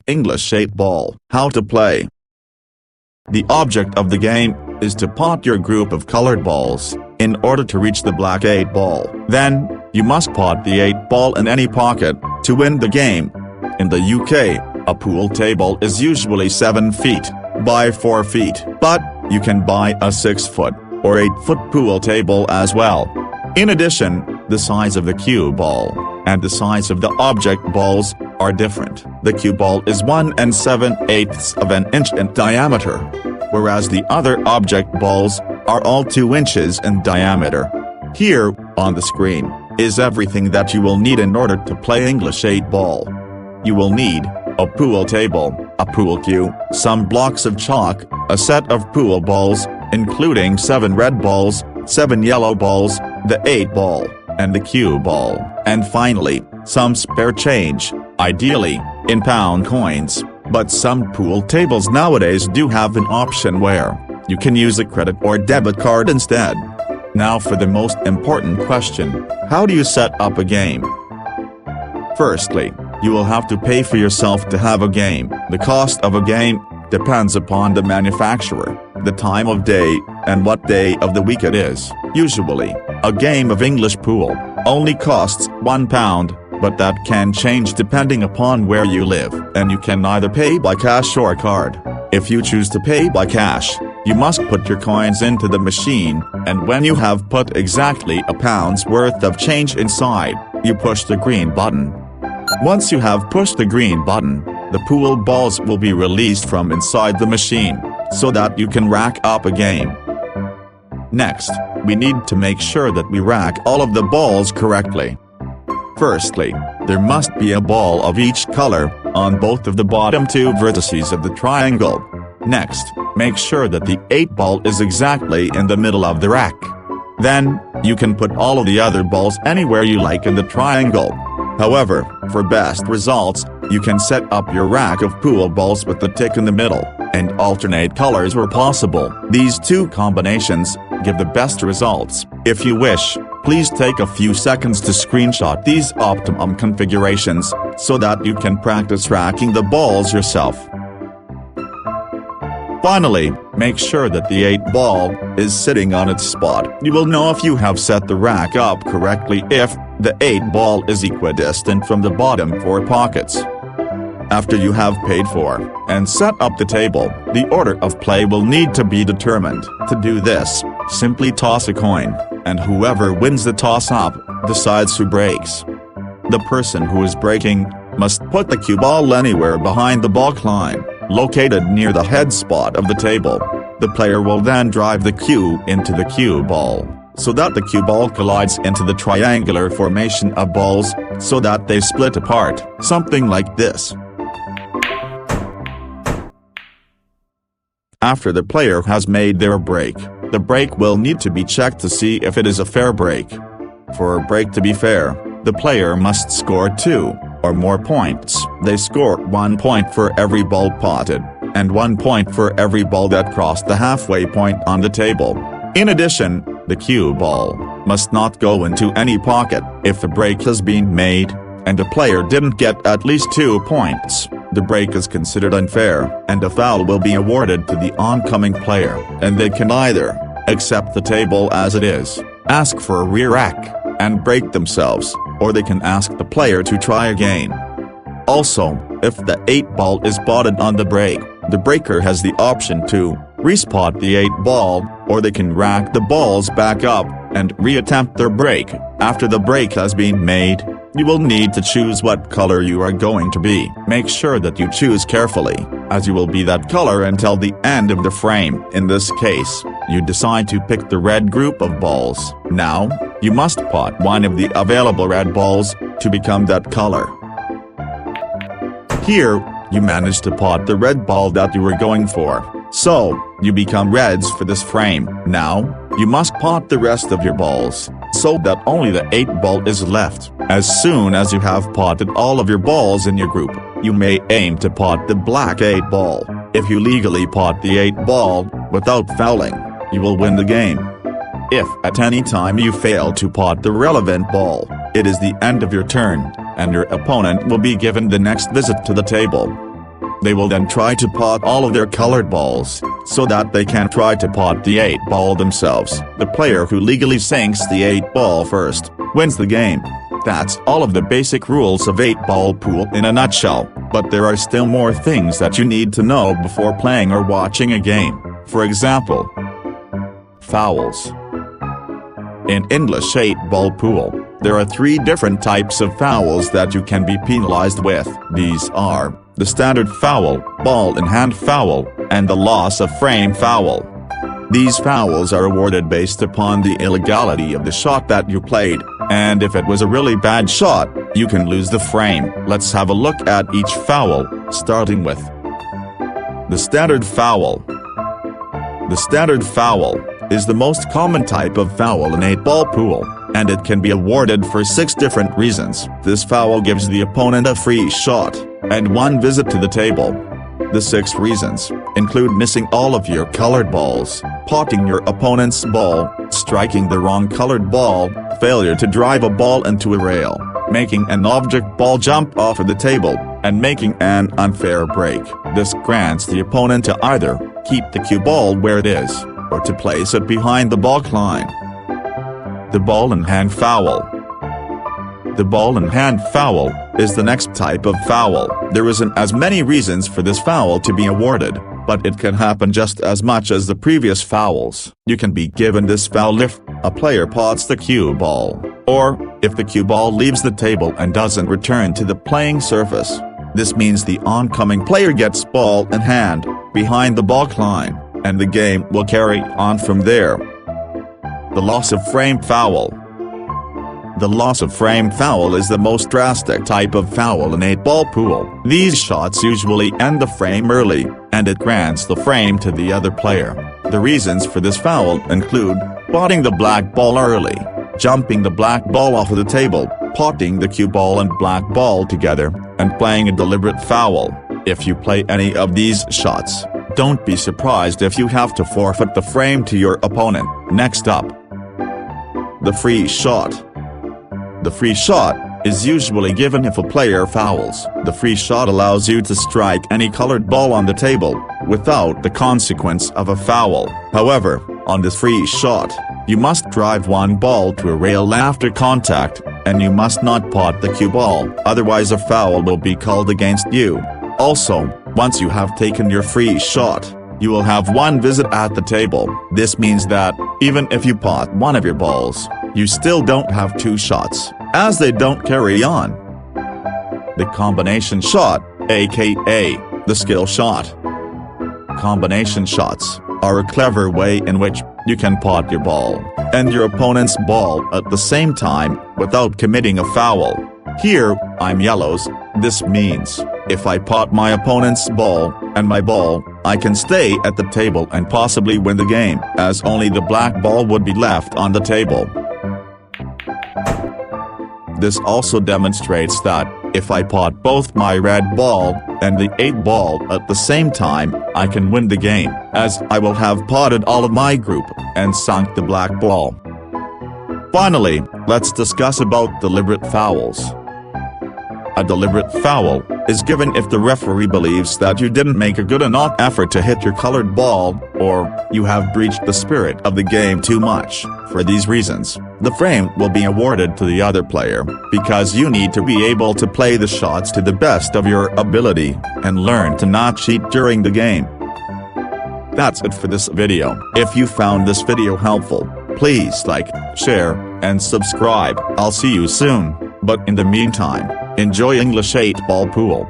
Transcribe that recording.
English 8 ball. How to play. The object of the game is to pot your group of colored balls, in order to reach the black 8 ball. Then, you must pot the 8 ball in any pocket, to win the game. In the UK, a pool table is usually 7 feet, by 4 feet, but, you can buy a 6-foot, or 8-foot pool table as well. In addition, the size of the cue ball, and the size of the object balls, are different. The cue ball is 1 7/8 of an inch in diameter, whereas the other object balls are all 2 inches in diameter. Here, on the screen, is everything that you will need in order to play English 8 ball. You will need a pool table, a pool cue, some blocks of chalk, a set of pool balls, including 7 red balls, 7 yellow balls, the 8 ball, and the cue ball, and finally, some spare change, ideally, in pound coins, but some pool tables nowadays do have an option where you can use a credit or debit card instead. Now for the most important question, how do you set up a game? Firstly, you will have to pay for yourself to have a game. The cost of a game depends upon the manufacturer, the time of day, and what day of the week it is. Usually, a game of English pool only costs £1, but that can change depending upon where you live, and you can either pay by cash or card. If you choose to pay by cash, you must put your coins into the machine, and when you have put exactly £1's worth of change inside, you push the green button. Once you have pushed the green button, the pool balls will be released from inside the machine, so that you can rack up a game. Next, we need to make sure that we rack all of the balls correctly. Firstly, there must be a ball of each color, on both of the bottom 2 vertices of the triangle. Next, make sure that the 8 ball is exactly in the middle of the rack. Then, you can put all of the other balls anywhere you like in the triangle. However, for best results, you can set up your rack of pool balls with the tick in the middle, and alternate colors where possible. These 2 combinations give the best results. If you wish, please take a few seconds to screenshot these optimum configurations, so that you can practice racking the balls yourself. Finally, make sure that the 8 ball is sitting on its spot. You will know if you have set the rack up correctly if the 8 ball is equidistant from the bottom 4 pockets. After you have paid for and set up the table, the order of play will need to be determined. To do this, simply toss a coin, and whoever wins the toss-up decides who breaks. The person who is breaking must put the cue ball anywhere behind the baulk line, located near the head spot of the table. The player will then drive the cue into the cue ball, so that the cue ball collides into the triangular formation of balls, so that they split apart, something like this. After the player has made their break, the break will need to be checked to see if it is a fair break. For a break to be fair, the player must score 2 or more points. They score 1 point for every ball potted, and 1 point for every ball that crossed the halfway point on the table. In addition, the cue ball must not go into any pocket. If the break has been made, and the player didn't get at least 2 points, the break is considered unfair, and a foul will be awarded to the oncoming player, and they can either accept the table as it is, ask for a re-rack, and break themselves, or they can ask the player to try again. Also, if the 8 ball is potted on the break, the breaker has the option to respot the 8 ball, or they can rack the balls back up and re-attempt their break. After the break has been made, you will need to choose what color you are going to be. Make sure that you choose carefully, as you will be that color until the end of the frame. In this case, you decide to pick the red group of balls. Now, you must pot one of the available red balls to become that color. Here, you manage to pot the red ball that you were going for, so you become reds for this frame. Now, you must pot the rest of your balls, so that only the 8 ball is left. As soon as you have potted all of your balls in your group, you may aim to pot the black 8 ball. If you legally pot the 8 ball, without fouling, you will win the game. If at any time you fail to pot the relevant ball, it is the end of your turn, and your opponent will be given the next visit to the table. They will then try to pot all of their colored balls, so that they can try to pot the 8 ball themselves. The player who legally sinks the 8 ball first, wins the game. That's all of the basic rules of 8-ball pool in a nutshell, but there are still more things that you need to know before playing or watching a game. For example, fouls. In English 8-ball pool, there are 3 different types of fouls that you can be penalized with. These are the standard foul, ball in hand foul, and the loss of frame foul. These fouls are awarded based upon the illegality of the shot that you played, and if it was a really bad shot, you can lose the frame. Let's have a look at each foul, starting with the standard foul. The standard foul is the most common type of foul in 8-ball pool, and it can be awarded for 6 different reasons. This foul gives the opponent a free shot, and 1 visit to the table. The 6 reasons include missing all of your colored balls, potting your opponent's ball, striking the wrong colored ball, failure to drive a ball into a rail, making an object ball jump off of the table, and making an unfair break. This grants the opponent to either keep the cue ball where it is, or to place it behind the baulk line. The ball in hand foul. The ball in hand foul is the next type of foul. There isn't as many reasons for this foul to be awarded, but it can happen just as much as the previous fouls. You can be given this foul if a player pots the cue ball, or if the cue ball leaves the table and doesn't return to the playing surface. This means the oncoming player gets ball in hand, behind the baulk line, and the game will carry on from there. The loss of frame foul. The loss of frame foul is the most drastic type of foul in 8-ball pool. These shots usually end the frame early, and it grants the frame to the other player. The reasons for this foul include potting the black ball early, jumping the black ball off of the table, potting the cue ball and black ball together, and playing a deliberate foul. If you play any of these shots, don't be surprised if you have to forfeit the frame to your opponent. Next up, the free shot. The free shot is usually given if a player fouls. The free shot allows you to strike any colored ball on the table, without the consequence of a foul. However, on this free shot, you must drive 1 ball to a rail after contact, and you must not pot the cue ball, otherwise a foul will be called against you. Also, once you have taken your free shot, you will have 1 visit at the table. This means that, even if you pot 1 of your balls, you still don't have 2 shots, as they don't carry on. The combination shot, aka the skill shot. Combination shots are a clever way in which you can pot your ball and your opponent's ball at the same time, without committing a foul. Here, I'm yellows. This means, if I pot my opponent's ball, and my ball, I can stay at the table and possibly win the game, as only the black ball would be left on the table. This also demonstrates that, if I pot both my red ball and the 8 ball at the same time, I can win the game, as I will have potted all of my group, and sunk the black ball. Finally, let's discuss about deliberate fouls. A deliberate foul is given if the referee believes that you didn't make a good enough effort to hit your colored ball, or you have breached the spirit of the game too much. For these reasons, the frame will be awarded to the other player, because you need to be able to play the shots to the best of your ability, and learn to not cheat during the game. That's it for this video. If you found this video helpful, please like, share, and subscribe. I'll see you soon, but in the meantime, enjoy English 8-ball pool.